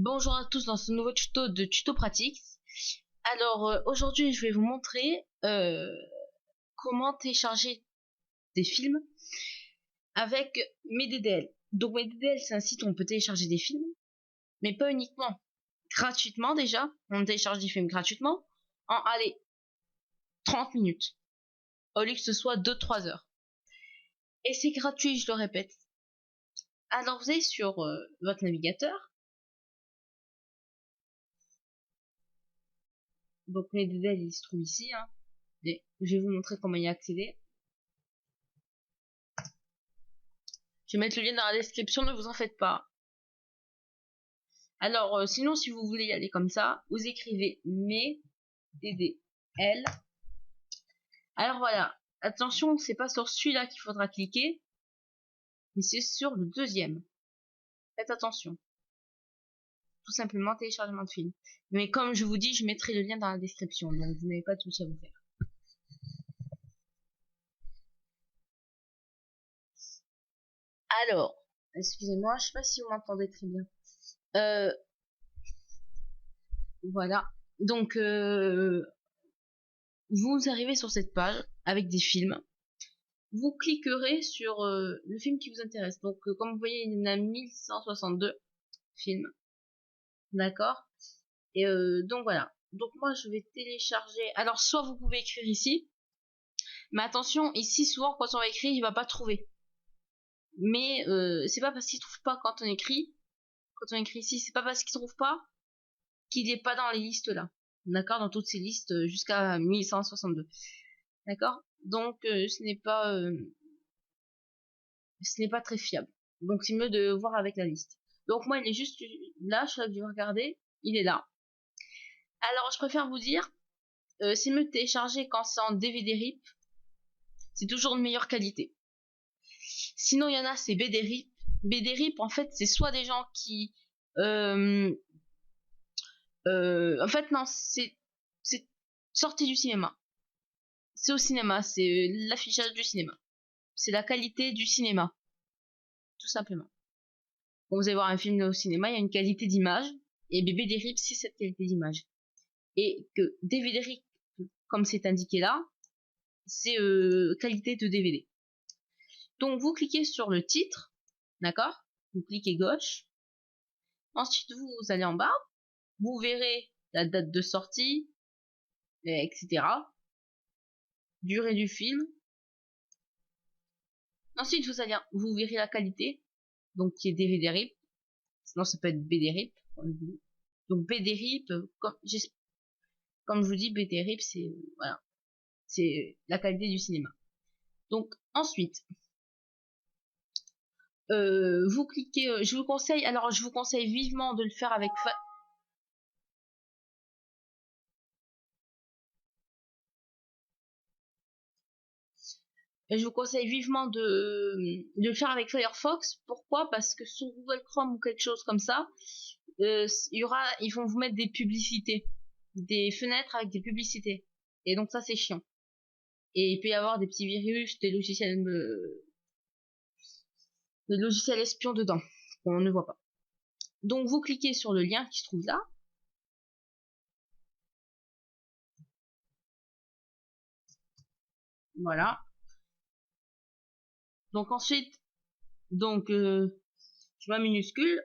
Bonjour à tous dans ce nouveau tuto de Tuto Pratique. Alors aujourd'hui je vais vous montrer comment télécharger des films avec MeDDL. Donc MeDDL c'est un site où on peut télécharger des films, mais pas uniquement. Gratuitement déjà, on télécharge des films gratuitement en 30 minutes, au lieu que ce soit 2-3 heures. Et c'est gratuit, je le répète. Alors vous allez sur votre navigateur. Donc MeDDL il se trouve ici, hein. Et je vais vous montrer comment y accéder. Je vais mettre le lien dans la description, ne vous en faites pas. Alors, sinon, si vous voulez y aller comme ça, vous écrivez MeDDL. Alors voilà, attention, c'est pas sur celui-là qu'il faudra cliquer, mais c'est sur le deuxième. Faites attention. Tout simplement téléchargement de film. Mais comme je vous dis, je mettrai le lien dans la description, donc vous n'avez pas de souci à vous faire. Alors, excusez-moi, je sais pas si vous m'entendez très bien. Voilà. Donc, vous arrivez sur cette page avec des films. Vous cliquerez sur le film qui vous intéresse. Donc, comme vous voyez, il y en a 1162 films. D'accord. Et donc voilà. Donc moi, je vais télécharger. Alors, soit vous pouvez écrire ici. Mais attention, ici, souvent, quand on va écrire, il va pas trouver. Mais c'est pas parce qu'il trouve pas quand on écrit. Quand on écrit ici, c'est pas parce qu'il trouve pas qu'il est pas dans les listes là. D'accord. Dans toutes ces listes jusqu'à 1162. D'accord. Donc, ce n'est pas très fiable. Donc c'est mieux de voir avec la liste. Donc moi il est juste là, je vais regarder, il est là. Alors je préfère vous dire, c'est mieux de télécharger quand c'est en DVD RIP, c'est toujours de meilleure qualité. Sinon il y en a, c'est BD RIP. BD RIP en fait c'est soit des gens qui... en fait non, c'est sorti du cinéma. C'est au cinéma, c'est l'affichage du cinéma. C'est la qualité du cinéma. Tout simplement. Quand vous allez voir un film au cinéma, il y a une qualité d'image, et BD RIP c'est cette qualité d'image. Et que DVD RIP, comme c'est indiqué là, c'est qualité de DVD. Donc vous cliquez sur le titre, d'accord? Vous cliquez gauche. Ensuite vous allez en bas, vous verrez la date de sortie, etc. Durée du film. Ensuite vous verrez la qualité, donc qui est DVD RIP. Sinon ça peut être BD RIP. Donc BD RIP, comme je vous dis, BD RIP c'est voilà, c'est la qualité du cinéma. Donc ensuite, vous cliquez, je vous conseille vivement de le faire avec je vous conseille vivement de le faire avec Firefox. Pourquoi? Parce que sur Google Chrome ou quelque chose comme ça, ils vont vous mettre des publicités, des fenêtres avec des publicités. Et donc ça c'est chiant. Et il peut y avoir des petits virus, des logiciels espions dedans qu'on ne voit pas. Donc vous cliquez sur le lien qui se trouve là. Voilà. Donc ensuite, je mets minuscule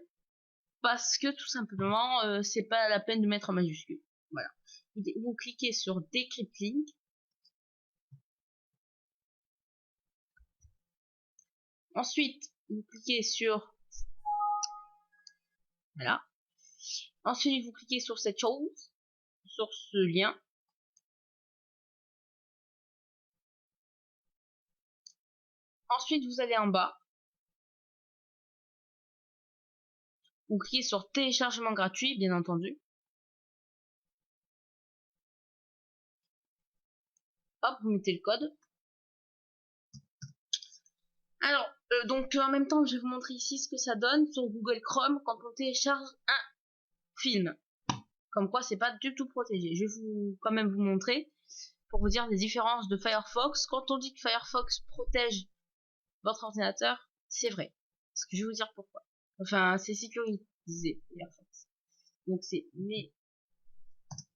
parce que tout simplement, c'est pas la peine de mettre en majuscule. Voilà. Vous cliquez sur Decrypt Link. Ensuite, vous cliquez sur... Voilà. Ensuite, vous cliquez sur cette chose, sur ce lien. Ensuite, vous allez en bas. Vous cliquez sur téléchargement gratuit, bien entendu. Hop, vous mettez le code. Alors, donc en même temps, je vais vous montrer ici ce que ça donne sur Google Chrome quand on télécharge un film. Comme quoi, c'est pas du tout protégé. Je vais quand même vous montrer pour vous dire les différences de Firefox. Quand on dit que Firefox protège votre ordinateur, c'est vrai. Parce que je vais vous dire pourquoi. Enfin, c'est sécurisé Firefox. Donc c'est mes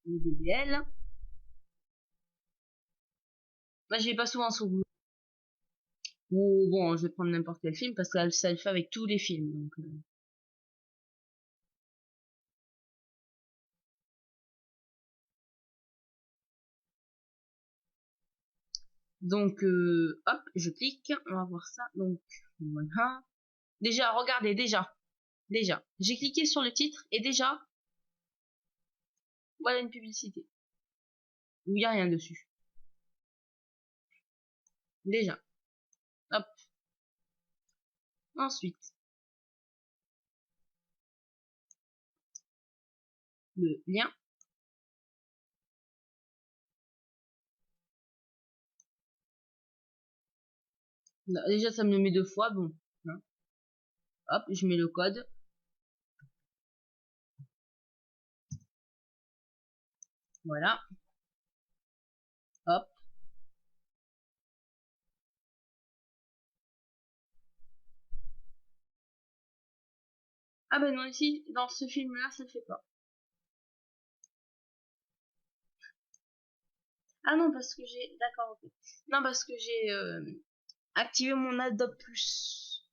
BBL. Moi je vais pas souvent sur Google. Ou bon, je vais prendre n'importe quel film parce que ça le fait avec tous les films. Donc hop, je clique, on va voir ça. Donc voilà. Déjà, regardez, déjà, j'ai cliqué sur le titre et déjà, voilà une publicité. Où il n'y a rien dessus. Déjà. Hop. Ensuite, le lien. Là, déjà, ça me le met 2 fois, bon. Hein. Hop, je mets le code. Voilà. Hop. Ah ben non, ici, dans ce film-là, ça le fait pas. Ah non, parce que j'ai... D'accord, ok. Non, parce que j'ai activé mon Adobe Plus.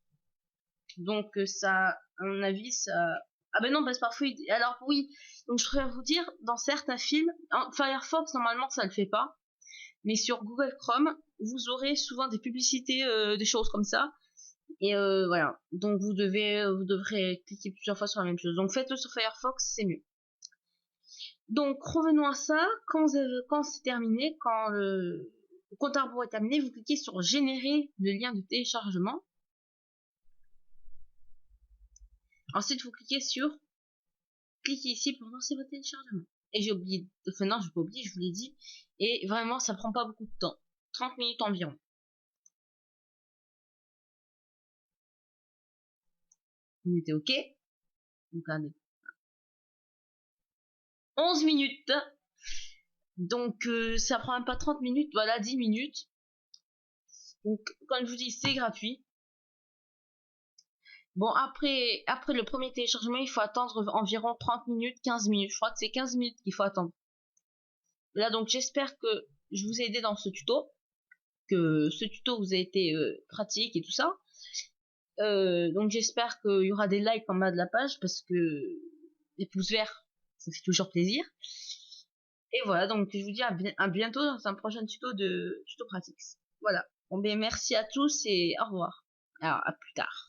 Donc ça, à mon avis, ça... Ah ben non, parce que parfois... Alors oui, donc je voudrais vous dire, dans certains films, Firefox, normalement, ça le fait pas. Mais sur Google Chrome, vous aurez souvent des publicités, des choses comme ça. Et voilà. Donc vous devrez cliquer plusieurs fois sur la même chose. Donc faites-le sur Firefox, c'est mieux. Donc revenons à ça. Quand c'est terminé, quand le compte à rebours est terminé, vous cliquez sur générer le lien de téléchargement. Ensuite, vous cliquez ici pour lancer votre téléchargement. Et j'ai oublié, enfin non, j'ai pas oublié, je vous l'ai dit. Et vraiment, ça prend pas beaucoup de temps. 30 minutes environ. Vous mettez OK. Donc, regardez. 11 minutes. Donc, ça prend même pas 30 minutes, voilà, 10 minutes. Donc, comme je vous dis, c'est gratuit. Bon, après le premier téléchargement, il faut attendre environ 30 minutes, 15 minutes. Je crois que c'est 15 minutes qu'il faut attendre. Là, donc, j'espère que je vous ai aidé dans ce tuto. Que ce tuto vous a été pratique et tout ça. Donc, j'espère qu'il y aura des likes en bas de la page parce que les pouces verts, ça fait toujours plaisir. Et voilà, donc je vous dis à bientôt dans un prochain tuto de tuto pratique. Voilà. Bon ben merci à tous et au revoir. Alors à plus tard.